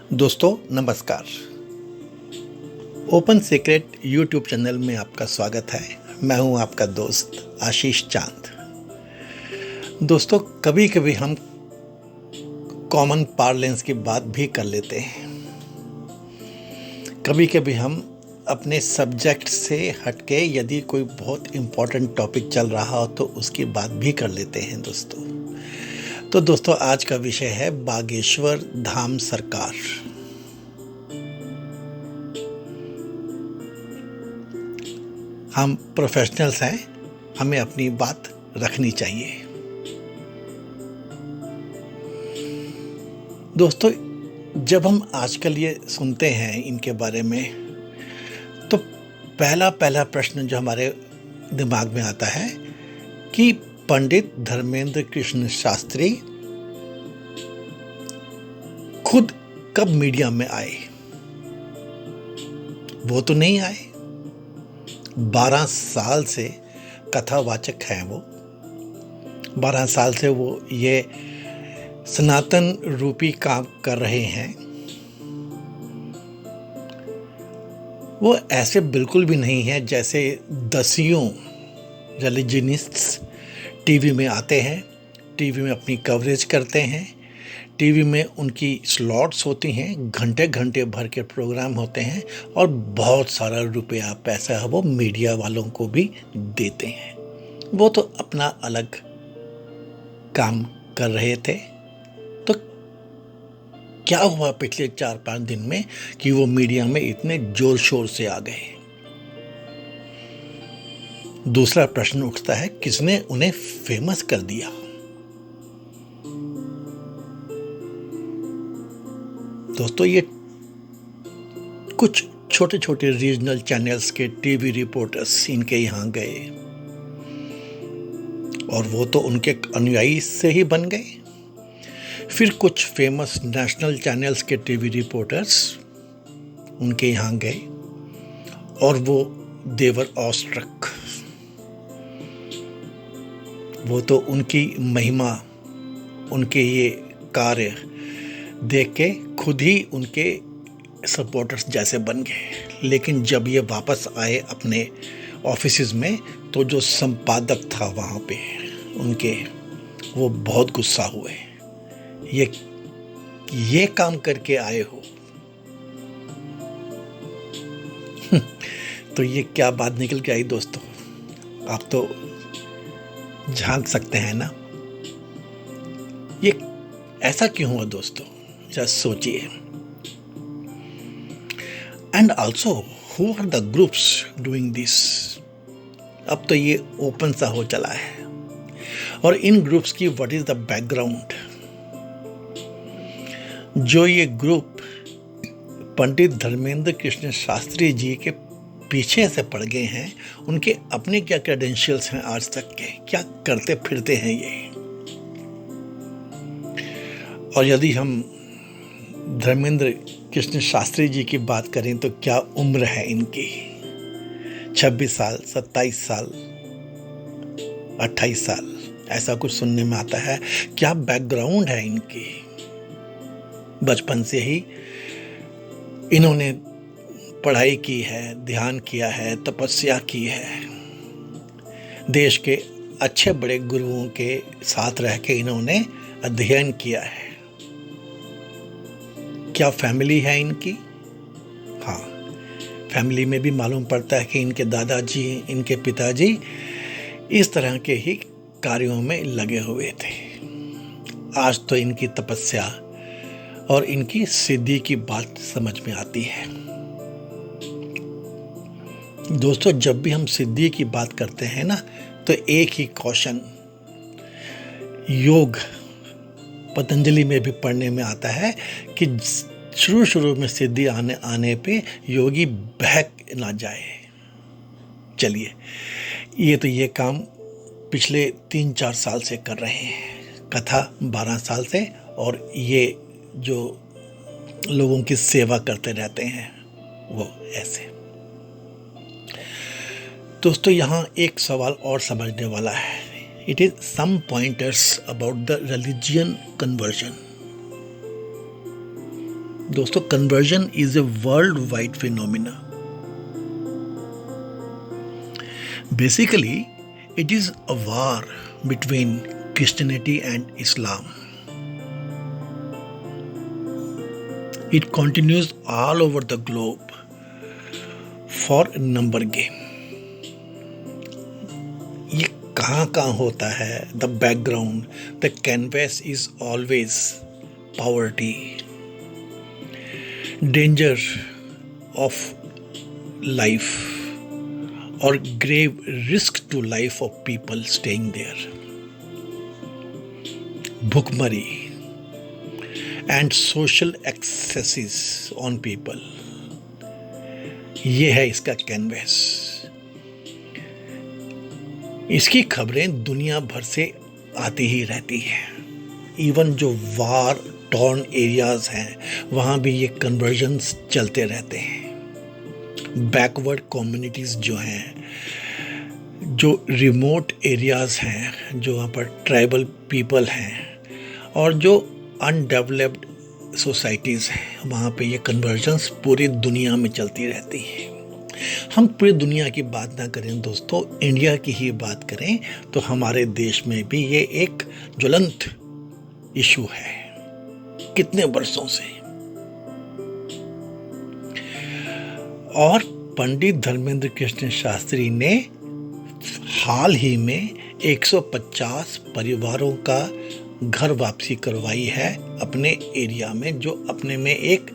दोस्तों नमस्कार। Open secret YouTube channel में आपका स्वागत है। मैं हूं आपका दोस्त आशीष चांद। दोस्तों कभी कभी हम कॉमन पार्लेंस की बात भी कर लेते हैं। कभी कभी हम अपने सब्जेक्ट से हटके यदि कोई बहुत इम्पोर्टेंट टॉपिक चल रहा हो तो उसकी बात भी कर लेते हैं दोस्तों। तो दोस्तों आज का विषय है बागेश्वर धाम सरकार। हम प्रोफेशनल्स हैं, हमें अपनी बात रखनी चाहिए। दोस्तों जब हम आजकल ये सुनते हैं इनके बारे में तो पहला प्रश्न जो हमारे दिमाग में आता है कि पंडित धर्मेंद्र कृष्ण शास्त्री खुद कब मीडिया में आए। वो तो नहीं आए। 12 साल से कथावाचक हैं वो। 12 साल से वो ये सनातन रूपी काम कर रहे हैं। वो ऐसे बिल्कुल भी नहीं है जैसे दसियों रिलीजनिस्ट्स टीवी में आते हैं, टीवी में अपनी कवरेज करते हैं, टीवी में उनकी स्लॉट्स होती हैं, घंटे घंटे भर के प्रोग्राम होते हैं और बहुत सारा रुपया पैसा वो मीडिया वालों को भी देते हैं। वो तो अपना अलग काम कर रहे थे। तो क्या हुआ पिछले 4-5 दिन में कि वो मीडिया में इतने जोर शोर से आ गए। दूसरा प्रश्न उठता है किसने उन्हें फेमस कर दिया। दोस्तों ये कुछ छोटे छोटे रीजनल चैनल्स के टीवी रिपोर्टर्स इनके यहाँ गए और वो तो उनके अनुयायी से ही बन गए। फिर कुछ फेमस नेशनल चैनल्स के टीवी रिपोर्टर्स उनके यहाँ गए और वो देवर ऑस्ट्रक। वो तो उनकी महिमा, उनके ये कार्य देख के खुद ही उनके सपोर्टर्स जैसे बन गए। लेकिन जब ये वापस आए अपने ऑफिसेज में तो जो संपादक था वहाँ पे उनके, वो बहुत गुस्सा हुए। ये काम करके आए हो तो ये क्या बात निकल के आई दोस्तों, आप तो झांक सकते हैं ना। ये ऐसा क्यों हुआ दोस्तों, जस्ट सोचिए। And also who are the groups doing this. अब तो ये ओपन सा हो चला है और इन ग्रुप्स की व्हाट इज द बैकग्राउंड। जो ये ग्रुप पंडित धर्मेंद्र कृष्ण शास्त्री जी के पीछे से पड़ गए हैं, उनके अपने क्या क्रेडेंशियल्स हैं आज तक के, क्या करते फिरते हैं ये। और यदि हम धर्मेंद्र कृष्ण शास्त्री जी की बात करें तो क्या उम्र है इनकी, 26 साल, 27 साल, 28 साल, ऐसा कुछ सुनने में आता है। क्या बैकग्राउंड है इनकी। बचपन से ही इन्होंने पढ़ाई की है, ध्यान किया है, तपस्या की है। देश के अच्छे बड़े गुरुओं के साथ रह के इन्होंने अध्ययन किया है। क्या फैमिली है इनकी। हाँ, फैमिली में भी मालूम पड़ता है कि इनके दादाजी, इनके पिताजी इस तरह के ही कार्यों में लगे हुए थे। आज तो इनकी तपस्या और इनकी सिद्धि की बात समझ में आती है। दोस्तों जब भी हम सिद्धि की बात करते हैं ना तो एक ही क्वेश्चन योग पतंजलि में भी पढ़ने में आता है कि शुरू में सिद्धि आने पे योगी बहक ना जाए। चलिए, ये काम पिछले 3-4 साल से कर रहे हैं, कथा 12 साल से, और ये जो लोगों की सेवा करते रहते हैं वो ऐसे। दोस्तों यहाँ एक सवाल और समझने वाला है। It is some pointers about the religion conversion. दोस्तों, conversion is a world wide phenomena. Basically it is a war between Christianity and Islam. It continues all over the globe for a number game. ये कहाँ होता है? The background, the canvas is always poverty, danger of life, or grave risk to life of people staying there. Bhukmari and social excesses on people. ये है इसका canvas. इसकी खबरें दुनिया भर से आती ही रहती हैं. इवन जो वार टॉर्न एरियाज हैं वहाँ भी ये कन्वर्जन्स चलते रहते हैं. बैकवर्ड कम्युनिटीज़ जो हैं, जो रिमोट एरियाज़ हैं, जो वहाँ पर ट्राइबल पीपल हैं, और जो अनडेवलप्ड सोसाइटीज़ हैं, वहाँ पे ये कन्वर्जन्स पूरी दुनिया में चलती रहती हैं. हम पूरी दुनिया की बात ना करें दोस्तों, इंडिया की ही बात करें तो हमारे देश में भी ये एक ज्वलंत इशू है कितने वर्षों से. और पंडित धर्मेंद्र कृष्ण शास्त्री ने हाल ही में 150 परिवारों का घर वापसी करवाई है अपने एरिया में, जो अपने में एक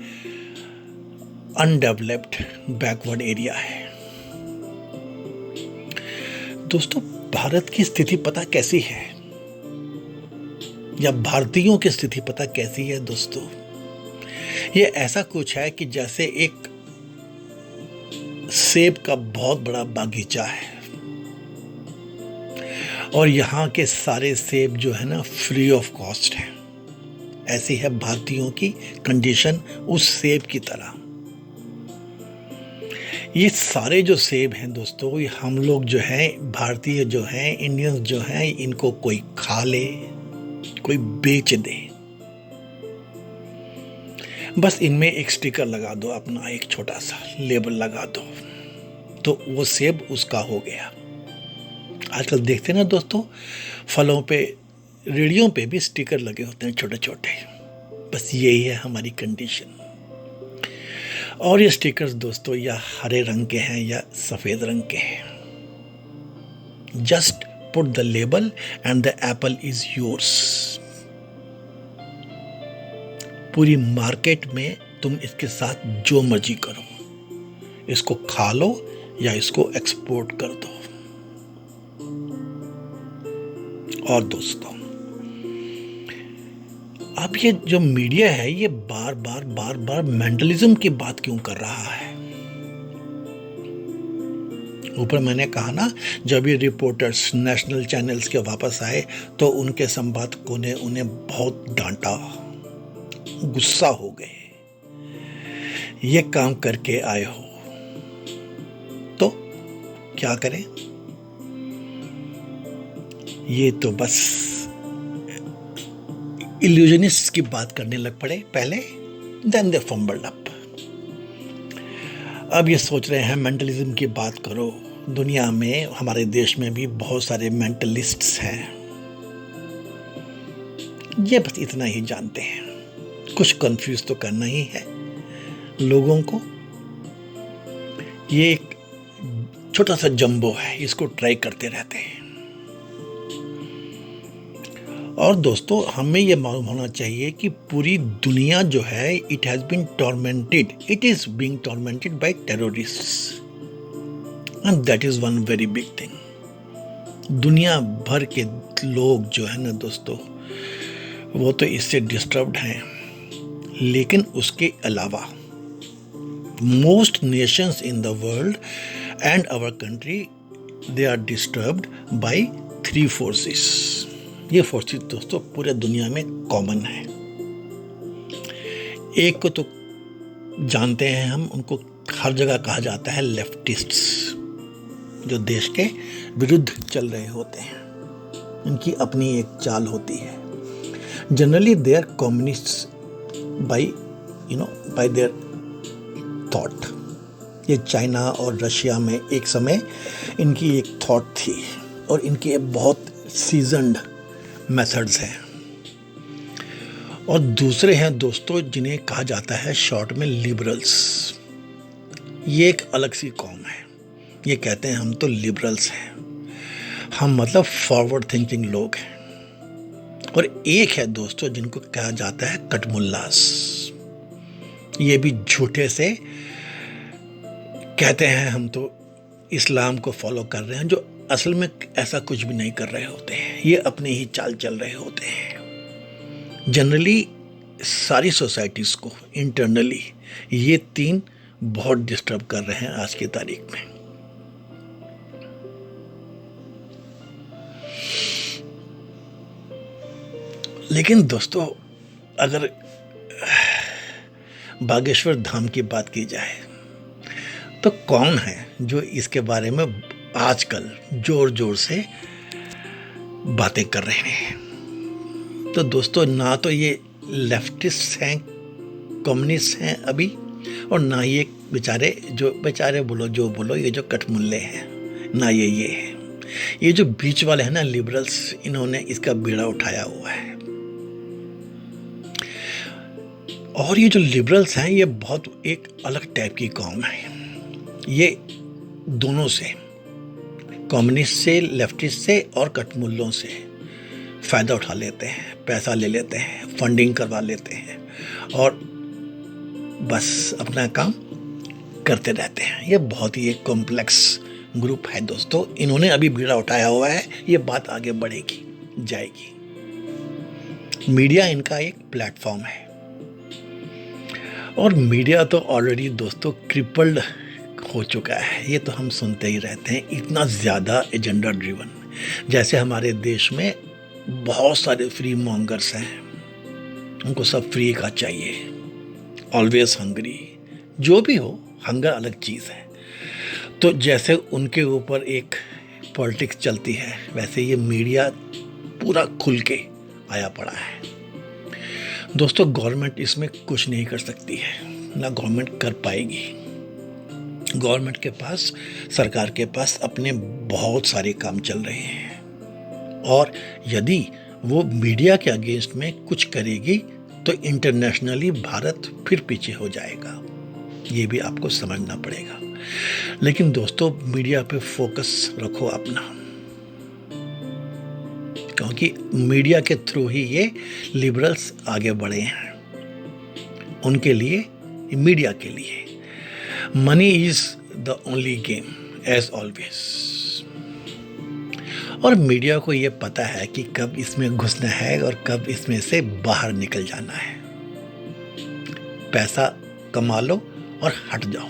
अनडेवलप्ड बैकवर्ड एरिया है. दोस्तों, भारत की स्थिति पता कैसी है, या भारतीयों की स्थिति पता कैसी है दोस्तों? ये ऐसा कुछ है कि जैसे एक सेब का बहुत बड़ा बागीचा है और यहाँ के सारे सेब जो है ना फ्री ऑफ कॉस्ट है. ऐसी है भारतीयों की कंडीशन उस सेब की तरह. ये सारे जो सेब हैं दोस्तों, ये हम लोग जो हैं, भारतीय जो हैं, इंडियंस जो हैं, इनको कोई खा ले, कोई बेच दे. बस इनमें एक स्टिकर लगा दो, अपना एक छोटा सा लेबल लगा दो, तो वो सेब उसका हो गया. आजकल देखते हैं ना दोस्तों, फलों पे, रेड़ियों पे भी स्टिकर लगे होते हैं छोटे छोटे. बस यही है हमारी कंडीशन. और ये स्टिकर्स दोस्तों या हरे रंग के हैं या सफ़ेद रंग के हैं. Just put the label and the Apple is yours. पूरी मार्केट में तुम इसके साथ जो मर्जी करो, इसको खा लो या इसको एक्सपोर्ट कर दो. और दोस्तों, अब ये जो मीडिया है ये बार बार मेंटलिज्म की बात क्यों कर रहा है? ऊपर मैंने कहा ना, जब ये रिपोर्टर्स नेशनल चैनल्स के वापस आए तो उनके संपादकों ने उन्हें बहुत डांटा, गुस्सा हो गए. ये काम करके आए हो तो क्या करें? ये तो बस इल्यूजनिस्ट की बात करने लग पड़े पहले, देन दे फंबल्ड अप. अब ये सोच रहे हैं मेंटलिज्म की बात करो. दुनिया में, हमारे देश में भी बहुत सारे मेंटलिस्ट्स हैं. ये बस इतना ही जानते हैं. कुछ कंफ्यूज तो करना ही है लोगों को. ये एक छोटा सा जंबो है, इसको ट्राई करते रहते हैं. और दोस्तों, हमें यह मालूम होना चाहिए कि पूरी दुनिया जो है, it has been tormented, it is being tormented by terrorists, and that is one very big thing. दुनिया भर के लोग जो है ना दोस्तों, वो तो इससे डिस्टर्ब्ड हैं. लेकिन उसके अलावा most nations in the world and our country, they are disturbed by 3 forces. ये फोर्सेस दोस्तों पूरे दुनिया में कॉमन है. एक को तो जानते हैं हम, उनको हर जगह कहा जाता है लेफ्टिस्ट्स, जो देश के विरुद्ध चल रहे होते हैं. इनकी अपनी एक चाल होती है. Generally they are communists by by their thought. ये चाइना और रशिया में एक समय इनकी एक थॉट थी और इनके बहुत सीजन्ड मेथड्स हैं। और दूसरे हैं दोस्तों जिन्हें कहा जाता है शॉर्ट में लिबरल्स। ये एक अलग सी कौम है। ये कहते हैं हम तो लिबरल्स हैं, हम मतलब फॉरवर्ड थिंकिंग लोग हैं। और एक है दोस्तों जिनको कहा जाता है कटमुल्लास। ये भी झूठे से कहते हैं हम तो इस्लाम को फॉलो कर रहे हैं, जो असल में ऐसा कुछ भी नहीं कर रहे होते हैं। ये अपने ही चाल चल रहे होते हैं। जनरली सारी सोसाइटीज़ को इंटरनली ये तीन बहुत डिस्टर्ब कर रहे हैं आज की तारीख में। लेकिन दोस्तों अगर बागेश्वर धाम की बात की जाए तो कौन है जो इसके बारे में आजकल जोर जोर से बातें कर रहे हैं? तो दोस्तों ना तो ये लेफ्टिस्ट हैं, कम्युनिस्ट हैं अभी, और ना ये बेचारे बोलो जो बोलो, ये जो कटमुल्ले हैं, ना ये है। ये जो बीच वाले हैं ना लिबरल्स, इन्होंने इसका बीड़ा उठाया हुआ है। और ये जो लिबरल्स हैं ये बहुत एक अलग टाइप की कौम है। ये दोनों से, कम्युनिस्ट से, लेफ्टिस्ट से और कटमुल्लों से फ़ायदा उठा लेते हैं, पैसा ले लेते हैं, फंडिंग करवा लेते हैं और बस अपना काम करते रहते हैं। ये बहुत ही एक कॉम्प्लेक्स ग्रुप है दोस्तों। इन्होंने अभी बीड़ा उठाया हुआ है, ये बात आगे बढ़ेगी, जाएगी। मीडिया इनका एक प्लेटफॉर्म है और मीडिया तो ऑलरेडी दोस्तों क्रिपल्ड हो चुका है। ये तो हम सुनते ही रहते हैं, इतना ज़्यादा एजेंडा ड्रिवन। जैसे हमारे देश में बहुत सारे फ्री मॉन्गर्स हैं, उनको सब फ्री का चाहिए, ऑलवेज हंगरी। जो भी हो, हंगर अलग चीज़ है। तो जैसे उनके ऊपर एक पॉलिटिक्स चलती है, वैसे ये मीडिया पूरा खुल के आया पड़ा है। दोस्तों गवर्नमेंट इसमें कुछ नहीं कर सकती है, ना गवर्नमेंट कर पाएगी। गवर्नमेंट के पास, सरकार के पास अपने बहुत सारे काम चल रहे हैं और यदि वो मीडिया के अगेंस्ट में कुछ करेगी तो इंटरनेशनली भारत फिर पीछे हो जाएगा। ये भी आपको समझना पड़ेगा। लेकिन दोस्तों मीडिया पे फोकस रखो अपना, क्योंकि मीडिया के थ्रू ही ये लिबरल्स आगे बढ़े हैं। उनके लिए, मीडिया के लिए money is the only game as always. और मीडिया को ये पता है कि कब इसमें घुसना है और कब इसमें से बाहर निकल जाना है। पैसा कमा लो और हट जाओ।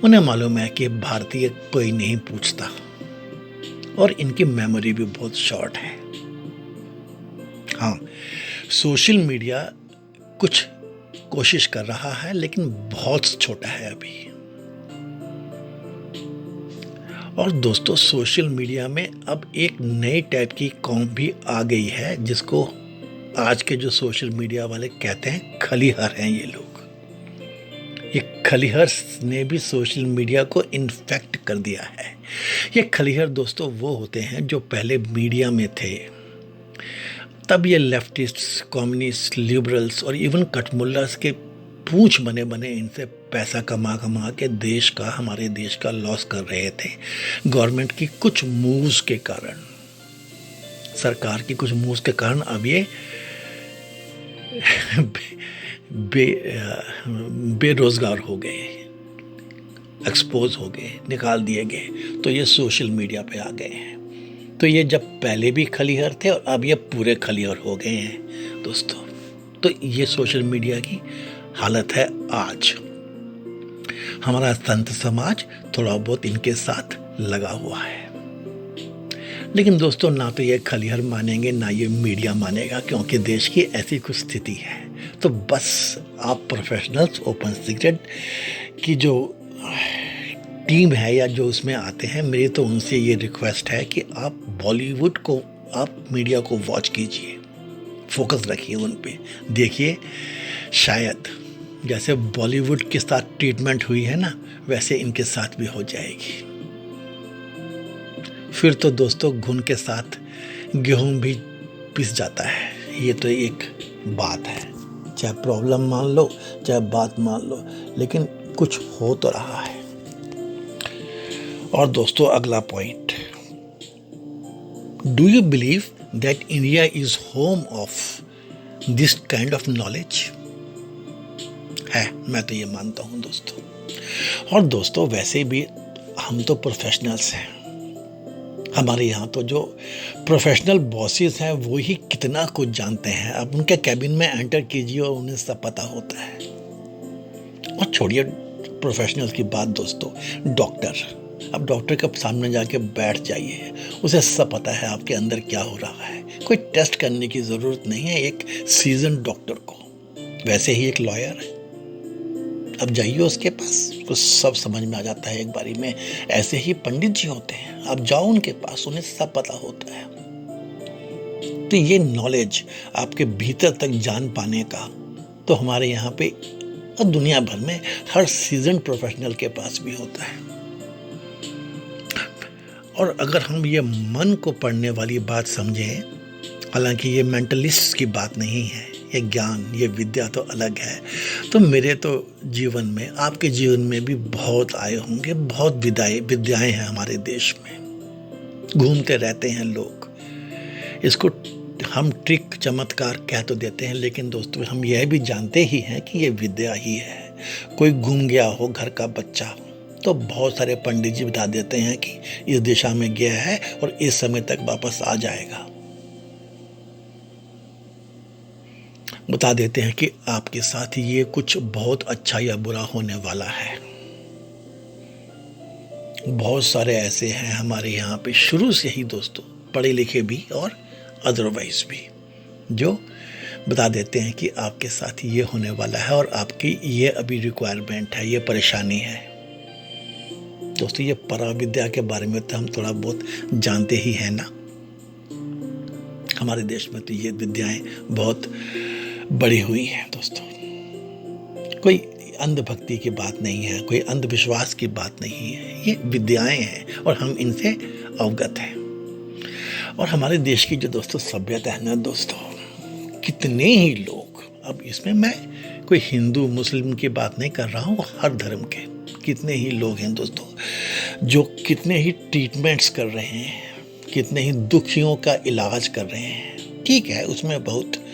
उन्हें मालूम है कि भारतीय कोई नहीं पूछता और इनकी मेमोरी भी बहुत शॉर्ट है। हाँ, सोशल मीडिया कुछ कोशिश कर रहा है लेकिन बहुत छोटा है अभी। और दोस्तों सोशल मीडिया में अब एक नई टाइप की कौम भी आ गई है, जिसको आज के जो सोशल मीडिया वाले कहते हैं खलीहर हैं ये लोग। ये खलीहर ने भी सोशल मीडिया को इन्फेक्ट कर दिया है। ये खलीहर दोस्तों वो होते हैं जो पहले मीडिया में थे, तब ये लेफ्टिस्ट, कम्युनिस्ट, लिबरल्स और इवन कटमुल्लास के पूंछ बने बने इनसे पैसा कमा के देश का, हमारे देश का लॉस कर रहे थे। गवर्नमेंट की कुछ मूव्स के कारण, सरकार की कुछ मूव्स के कारण अब ये बेरोजगार हो गए, एक्सपोज हो गए, निकाल दिए गए। तो ये सोशल मीडिया पे आ गए हैं। तो ये जब पहले भी खलीहर थे और अब ये पूरे खलीहर हो गए हैं दोस्तों। तो ये सोशल मीडिया की हालत है आज। हमारा संत समाज थोड़ा बहुत इनके साथ लगा हुआ है। लेकिन दोस्तों ना तो ये खलीहर मानेंगे ना ये मीडिया मानेगा, क्योंकि देश की ऐसी कुछ स्थिति है। तो बस आप प्रोफेशनल्स, ओपन सीक्रेट की जो टीम है या जो उसमें आते हैं, मेरी तो उनसे ये रिक्वेस्ट है कि आप बॉलीवुड को, आप मीडिया को वॉच कीजिए, फोकस रखिए उन पे, देखिए शायद जैसे बॉलीवुड के साथ ट्रीटमेंट हुई है ना, वैसे इनके साथ भी हो जाएगी। फिर तो दोस्तों घुन के साथ गेहूं भी पिस जाता है। ये तो एक बात है, चाहे प्रॉब्लम मान लो चाहे बात मान लो, लेकिन कुछ हो तो रहा है। और दोस्तों अगला point, do you believe that India is home of this kind of knowledge? है, मैं तो ये मानता हूं दोस्तों। और दोस्तों वैसे भी हम तो प्रोफेशनल्स हैं, हमारे यहाँ तो जो प्रोफेशनल बॉसेस हैं वो ही कितना कुछ जानते हैं। अब उनके कैबिन में एंटर कीजिए और उन्हें सब पता होता है। और छोड़िए प्रोफेशनल की बात दोस्तों, डॉक्टर, अब डॉक्टर के सामने जाके बैठ जाइए, उसे सब पता है आपके अंदर क्या हो रहा है। कोई टेस्ट करने की ज़रूरत नहीं है एक सीजन डॉक्टर को। वैसे ही एक लॉयर है, अब जाइए उसके पास, उसको सब समझ में आ जाता है एक बारी में। ऐसे ही पंडित जी होते हैं, आप जाओ उनके पास, उन्हें सब पता होता है। तो ये नॉलेज आपके भीतर तक जान पाने का तो हमारे यहाँ पे और दुनिया भर में हर सीजन प्रोफेशनल के पास भी होता है। और अगर हम ये मन को पढ़ने वाली बात समझें, हालांकि ये मेंटलिस्ट की बात नहीं है, ये ज्ञान, ये विद्या तो अलग है। तो मेरे तो जीवन में, आपके जीवन में भी बहुत आए होंगे, बहुत विद्याएं हैं हमारे देश में, घूमते रहते हैं लोग। इसको हम ट्रिक चमत्कार कह तो देते हैं, लेकिन दोस्तों हम यह भी जानते ही हैं कि ये विद्या ही है। कोई घूम गया हो घर का बच्चा, तो बहुत सारे पंडित जी बता देते हैं कि इस दिशा में गया है और इस समय तक वापस आ जाएगा। बता देते हैं कि आपके साथ ये कुछ बहुत अच्छा या बुरा होने वाला है। बहुत सारे ऐसे हैं हमारे यहाँ पे शुरू से ही दोस्तों, पढ़े लिखे भी और अदरवाइज भी, जो बता देते हैं कि आपके साथ ये होने वाला है और आपकी ये अभी रिक्वायरमेंट है, ये परेशानी है। दोस्तों ये पराविद्या के बारे में तो हम थोड़ा बहुत जानते ही हैं ना। हमारे देश में तो ये विद्याएं बहुत बड़ी हुई हैं दोस्तों। कोई अंधभक्ति की बात नहीं है, कोई अंधविश्वास की बात नहीं है, ये विद्याएं हैं और हम इनसे अवगत हैं। और हमारे देश की जो दोस्तों सभ्यता है ना दोस्तों, कितने ही लोग, अब इसमें मैं कोई हिंदू मुस्लिम की बात नहीं कर रहा हूँ, हर धर्म के कितने ही लोग हैं दोस्तों जो कितने ही ट्रीटमेंट्स कर रहे हैं, कितने ही दुखियों का इलाज कर रहे हैं। ठीक है, उसमें बहुत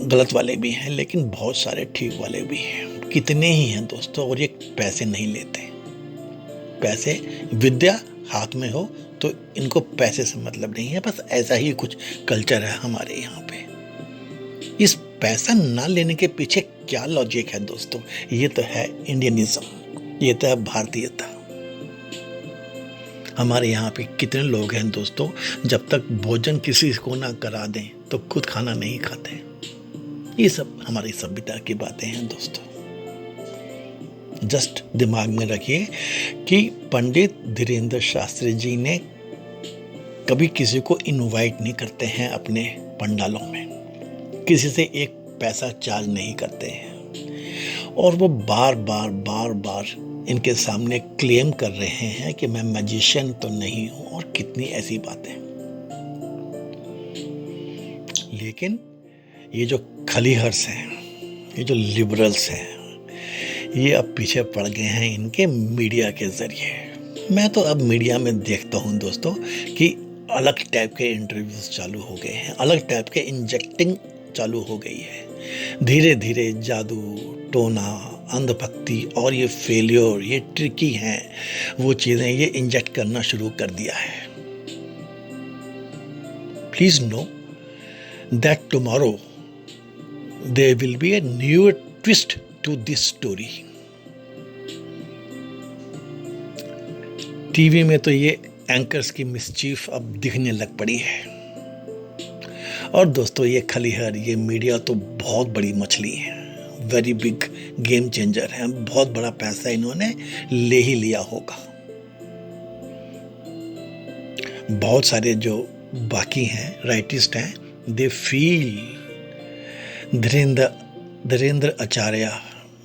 गलत वाले भी हैं, लेकिन बहुत सारे ठीक वाले भी हैं। कितने ही हैं दोस्तों, और ये पैसे नहीं लेते। पैसे, विद्या हाथ में हो तो इनको पैसे से मतलब नहीं है। बस ऐसा ही कुछ कल्चर है हमारे यहाँ पे। इस पैसा ना लेने के पीछे क्या लॉजिक है दोस्तों? ये तो है इंडियनिज्म, ये तो है भारतीयता। हमारे यहाँ पे कितने लोग हैं दोस्तों, जब तक भोजन किसी को ना करा दें तो खुद खाना नहीं खाते। ये सब हमारी सभ्यता की बातें हैं दोस्तों। जस्ट दिमाग में रखिए कि पंडित धीरेन्द्र शास्त्री जी ने कभी किसी को इनवाइट नहीं करते हैं अपने पंडालों में, किसी से एक पैसा चार्ज नहीं करते हैं। और वो बार बार इनके सामने क्लेम कर रहे हैं कि मैं मैजिशियन तो नहीं हूं, और कितनी ऐसी बातें। लेकिन ये जो खलीहर्स हैं, ये जो लिबरल्स हैं, ये अब पीछे पड़ गए हैं इनके मीडिया के जरिए। मैं तो अब मीडिया में देखता हूं दोस्तों कि अलग टाइप के इंटरव्यूज चालू हो गए हैं, अलग टाइप के इंजेक्टिंग चालू हो गई है। धीरे धीरे जादू टोना, अंधभक्ति और ये फेलियर, ये ट्रिकी हैं वो चीज़ें, ये इंजेक्ट करना शुरू कर दिया है। Please know that tomorrow there will be a new twist to this story. TV में तो ये एंकर्स की मिसचीफ अब दिखने लग पड़ी है। और दोस्तों ये खलीहर, ये मीडिया तो बहुत बड़ी मछली है, वेरी बिग गेम चेंजर है। बहुत बड़ा पैसा इन्होंने ले ही लिया होगा। बहुत सारे जो बाकी हैं राइटिस्ट हैं, they feel Dhirendra Dhirendra Acharya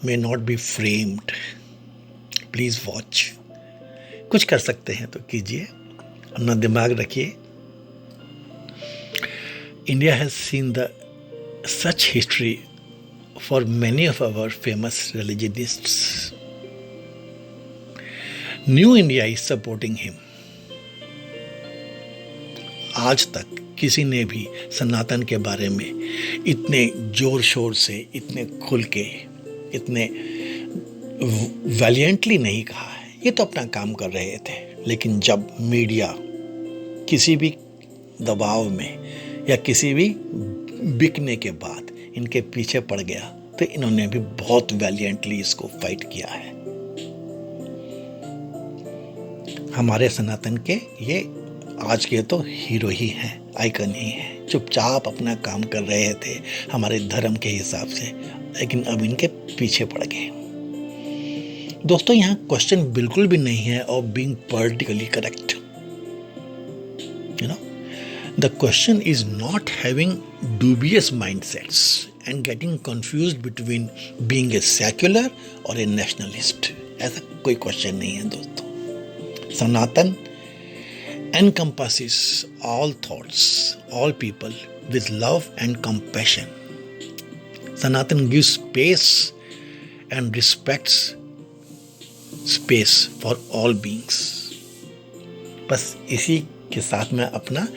may not be framed. Please watch. कुछ कर सकते हैं तो कीजिए, अपना दिमाग रखिए. India has seen the such history for many of our famous religionists. New India is supporting him. आज तक किसी ने भी सनातन के बारे में इतने जोर शोर से, इतने खुल के, इतने वैलियंटली नहीं कहा है. ये तो अपना काम कर रहे थे, लेकिन जब मीडिया किसी भी दबाव में या किसी भी बिकने के बाद इनके पीछे पड़ गया तो इन्होंने भी बहुत वैलियंटली इसको फाइट किया है. हमारे सनातन के ये आज के तो हीरो ही हैं, आइकन ही हैं. चुपचाप अपना काम कर रहे थे हमारे धर्म के हिसाब से, लेकिन अब इनके पीछे पड़ गए. दोस्तों, यहाँ क्वेश्चन बिल्कुल भी नहीं है of being politically correct. You know, the question is not having dubious mindsets and getting confused between being a secular or a nationalist. ऐसा कोई क्वेश्चन नहीं है दोस्तों. सनातन encompasses all thoughts, all people with love and compassion. Sanatan gives space and respects space for all beings. बस इसी के साथ मैं अपना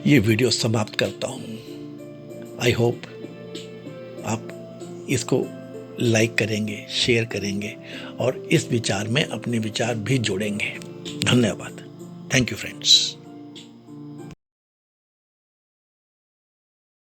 ये वीडियो समाप्त करता हूँ. आई होप आप इसको लाइक करेंगे, शेयर करेंगे और इस विचार में अपने विचार भी जोड़ेंगे. धन्यवाद. Thank you, friends.